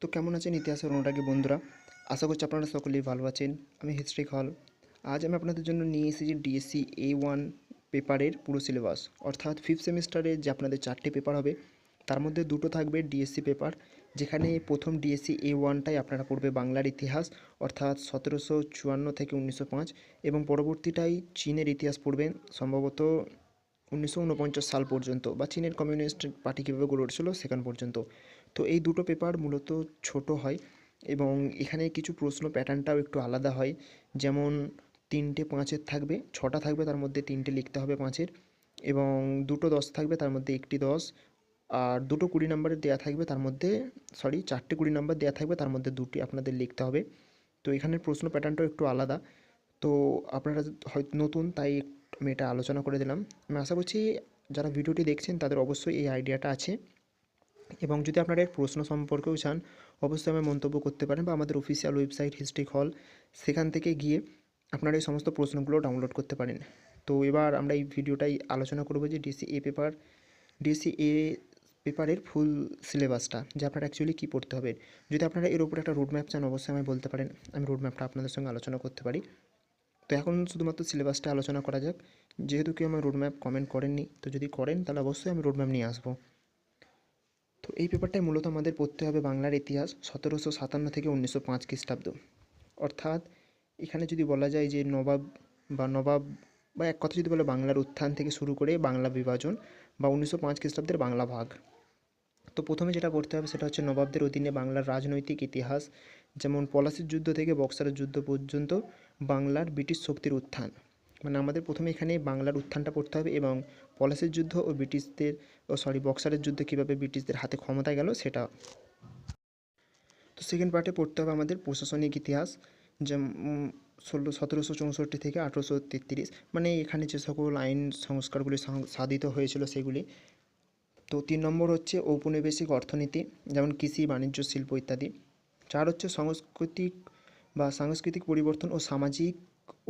তো কেমন আছেন ইতিহাসের অনুরাগী বন্ধুরা? আশা করছি আপনারা সকলেই ভালো আছেন। আমি হিস্ট্রি খাল। আজ আমি আপনাদের জন্য নিয়ে এসেছি ডিএসসি A1 পেপারের পুরো সিলেবাস। অর্থাৎ ফিফথ সেমিস্টারে যে আপনাদের 4টে পেপার হবে, তার মধ্যে 2টো থাকবে ডিএসসি পেপার, যেখানে প্রথম ডিএসসি A1টাই আপনারা পড়বে বাংলার ইতিহাস, অর্থাৎ 1754 থেকে 1905, এবং পরবর্তীটাই চীনের ইতিহাস পড়বেন, সম্ভবত 1949 সাল পর্যন্ত, বা চীনের কমিউনিস্ট পার্টি কীভাবে গড়ে উঠেছিল সেখান পর্যন্ত। তো এই দুটো পেপার মূলত ছোট হয়, এবং এখানে কিছু প্রশ্ন প্যাটার্নটাও একটু আলাদা হয়। যেমন 3টে 5-এর থাকবে, 6টা থাকবে, তার মধ্যে 3টে লিখতে হবে 5-এর, এবং 2টো 10 থাকবে, তার মধ্যে 1টি 10, আর 2টো 20 নম্বরের দেওয়া থাকবে, তার মধ্যে 4টে 20 নম্বর দেওয়া থাকবে, তার মধ্যে 2টি আপনাদের লিখতে হবে। তো এখানের প্রশ্ন প্যাটার্নটাও একটু আলাদা। তো আপনারা হয়তো নতুন, তাই আমি এটা আলোচনা করে দিলাম। আমি আশা করছি যারা ভিডিওটি দেখছেন তাদের অবশ্যই এই আইডিয়াটা আছে, এবং যদি আপনারা এর প্রশ্ন সম্পর্কেও চান, অবশ্যই আমায় মন্তব্য করতে পারেন, বা আমাদের অফিসিয়াল ওয়েবসাইট হিস্ট্রি হল, সেখান থেকে গিয়ে আপনারা এই সমস্ত প্রশ্নগুলো ডাউনলোড করতে পারেন। তো এবার আমরা এই ভিডিওটাই আলোচনা করব যে ডিএসসি এ পেপারের ফুল সিলেবাসটা, যে আপনারা অ্যাকচুয়ালি কী পড়তে হবে। যদি আপনারা এর উপর একটা রোডম্যাপ চান, অবশ্যই আমায় বলতে পারেন, আমি রোডম্যাপটা আপনাদের সঙ্গে আলোচনা করতে পারি। তো এখন শুধুমাত্র সিলেবাসটা আলোচনা করা যাক। যেহেতু কেউ আমার রোডম্যাপ কমেন্ট করেননি, তো যদি করেন তাহলে অবশ্যই আমি রোডম্যাপ নিয়ে আসবো। তো এই পেপারটায় মূলত আমাদের পড়তে হবে বাংলার ইতিহাস 1757 থেকে 1905 খ্রিস্টাব্দ। অর্থাৎ এখানে যদি বলা যায় যে নবাব বা এক কথা যদি বলে বাংলার উত্থান থেকে শুরু করে বাংলা বিভাজন, বা 1905 খ্রিস্টাব্দের বাংলা ভাগ। তো প্রথমে যেটা পড়তে হবে সেটা হচ্ছে নবাবদের অধীনে বাংলার রাজনৈতিক ইতিহাস, যেমন পলাশির যুদ্ধ থেকে বক্সারের যুদ্ধ পর্যন্ত বাংলার ব্রিটিশ শক্তির উত্থান। মানে আমাদের প্রথমে এখানে বাংলার উত্থানটা পড়তে হবে, এবং পলাশির যুদ্ধ ও বক্সারের যুদ্ধ কীভাবে ব্রিটিশদের হাতে ক্ষমতায় গেল সেটা। তো সেকেন্ড পার্টে পড়তে হবে আমাদের প্রশাসনিক ইতিহাস, যেমন 1764 থেকে 1833, মানে এখানে যে সকল আইন সংস্কারগুলি সাধিত হয়েছিল সেগুলি। তো 3 নম্বর হচ্ছে ঔপনিবেশিক অর্থনীতি, যেমন কৃষি, বাণিজ্য, শিল্প ইত্যাদি। 4 হচ্ছে সাংস্কৃতিক পরিবর্তন ও সামাজিক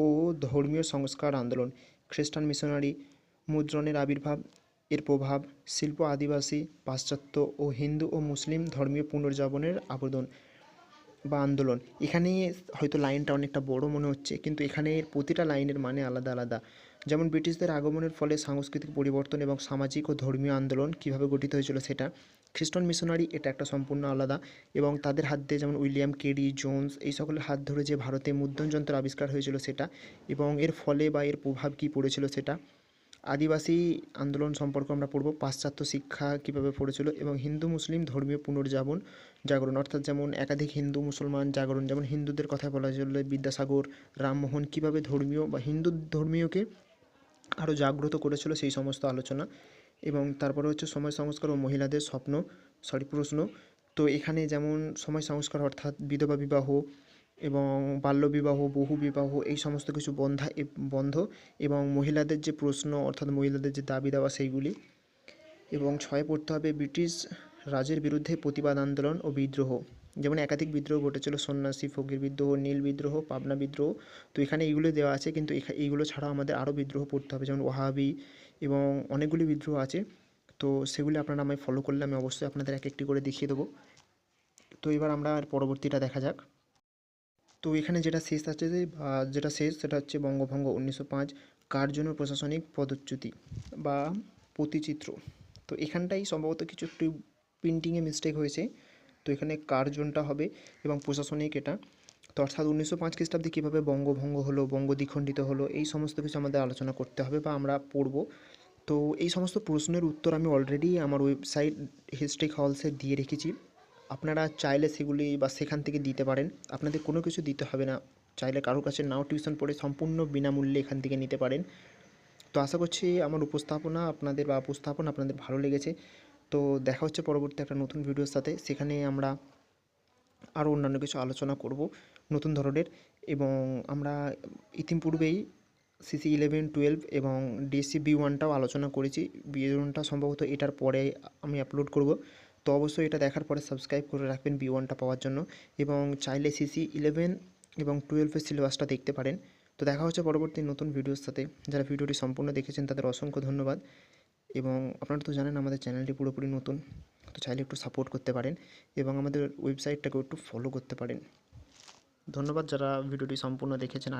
ও ধর্মীয় সংস্কার আন্দোলন, খ্রিস্টান মিশনারি, মুদ্রণের আবির্ভাব, এর প্রভাব, শিল্প, আদিবাসী, পাশ্চাত্য ও হিন্দু ও মুসলিম ধর্মীয় পুনর্জাগরণের আবেদন বা আন্দোলন। এখানে হয়তো লাইনটা অনেকটা বড় মনে হচ্ছে, কিন্তু এখানে প্রতিটা লাইনের মানে আলাদা আলাদা। যেমন ব্রিটিশদের আগমনের ফলে সাংস্কৃতিক পরিবর্তন এবং সামাজিক ও ধর্মীয় আন্দোলন কীভাবে গঠিত হয়েছিল সেটা। খ্রিস্টান মিশনারি, এটা একটা সম্পূর্ণ আলাদা, এবং তাদের হাত দিয়ে, যেমন উইলিয়াম কেরি, জোন্স, এই সকলের হাত ধরে যে ভারতে মুদ্রণ যন্ত্র আবিষ্কার হয়েছিল সেটা, এবং এর ফলে বা এর প্রভাব কী পড়েছিল সেটা। আদিবাসী আন্দোলন সম্পর্কে আমরা পড়ব, পাশ্চাত্য শিক্ষা কীভাবে পড়েছিল, এবং হিন্দু মুসলিম ধর্মীয় জাগরণ, অর্থাৎ যেমন একাধিক হিন্দু মুসলমান জাগরণ, যেমন হিন্দুদের কথা বলা চললে বিদ্যাসাগর, রামমোহন কীভাবে ধর্মীয় বা হিন্দু ধর্মীয়কে আরও জাগ্রত করেছিল সেই সমস্ত আলোচনা। এবং তারপরে হচ্ছে সময় সংস্কার ও মহিলাদের প্রশ্ন। তো এখানে যেমন সময় সংস্কার অর্থাৎ বিধবা বিবাহ এবং বাল্যবিবাহ, বহুবিবাহ, এই সমস্ত কিছু বন্ধ, এবং মহিলাদের যে প্রশ্ন অর্থাৎ মহিলাদের যে দাবি দেওয়া সেইগুলি। এবং 6 পড়তে হবে ব্রিটিশ রাজের বিরুদ্ধে প্রতিবাদ আন্দোলন ও বিদ্রোহ, যেমন একাধিক বিদ্রোহ ঘটেছিল, সন্ন্যাসী, ফকির বিদ্রোহ, নীল বিদ্রোহ, পাবনা বিদ্রোহ। তো এখানে এইগুলো দেওয়া আছে, কিন্তু এইগুলো ছাড়াও আমাদের আরও বিদ্রোহ পড়তে হবে, যেমন ওয়াহাবি, এবং অনেকগুলি বিদ্রোহ আছে। তো সেগুলি আপনারা আমায় ফলো করলে আমি অবশ্যই আপনাদের এক একটি করে দেখিয়ে দেবো। তো এবার আমরা আর পরবর্তীটা দেখা যাক। তো এখানে যেটা শেষ আছে সেটা হচ্ছে বঙ্গভঙ্গ 1905, কার জন্য প্রশাসনিক পদচ্যুতি বা প্রতিচিত্র। তো এখানটাই সম্ভবত কিছু একটু প্রিন্টিংয়ে মিস্টেক হয়েছে, তো এখানে কার জনটা হবে, এবং প্রশাসনিক এটা। তো অর্থাৎ 1905 খ্রিস্টাব্দে কীভাবে বঙ্গভঙ্গ হলো, বঙ্গ দ্বিখণ্ডিত হলো, এই সমস্ত কিছু আমাদের আলোচনা করতে হবে বা আমরা পড়ব। তো এই সমস্ত প্রশ্নের উত্তর আমি অলরেডি আমার ওয়েবসাইট হিস্ট্রি হলসে দিয়ে রেখেছি। আপনারা চাইলে সেগুলি বা সেখান থেকে দিতে পারেন, আপনাদের কোনো কিছু দিতে হবে না। চাইলে কারোর কাছে নাও টিউশন পড়ে সম্পূর্ণ বিনামূল্যে এখান থেকে নিতে পারেন। তো আশা করছি আমার উপস্থাপন আপনাদের ভালো লেগেছে। তো দেখা হচ্ছে পরবর্তী একটা নতুন ভিডিওর সাথে, সেখানে আমরা আরও অন্যান্য কিছু আলোচনা করব নতুন ধরনের। এবং আমরা ইতিপূর্বেই CC11, 12 এবং ডিএসসি B1টাও আলোচনা করেছি। B1টা সম্ভবত এটার পরে আমি আপলোড করব। তো অবশ্যই এটা দেখার পরে সাবস্ক্রাইব করে রাখবেন B1টা পাওয়ার জন্য, এবং চাইলে CC11 এবং 12-এর সিলেবাসটা দেখতে পারেন। তো দেখা হচ্ছে পরবর্তী নতুন ভিডিওর সাথে। যারা ভিডিওটি সম্পূর্ণ দেখেছেন তাদের অসংখ্য ধন্যবাদ। এবং আপনারা তো জানেন আমাদের চ্যানেলটি পুরোপুরি নতুন, তো চাইলে একটু সাপোর্ট করতে পারেন এবং আমাদের ওয়েবসাইটটাকেও একটু ফলো করতে পারেন। ধন্যবাদ যারা ভিডিওটি সম্পূর্ণ দেখেছেন।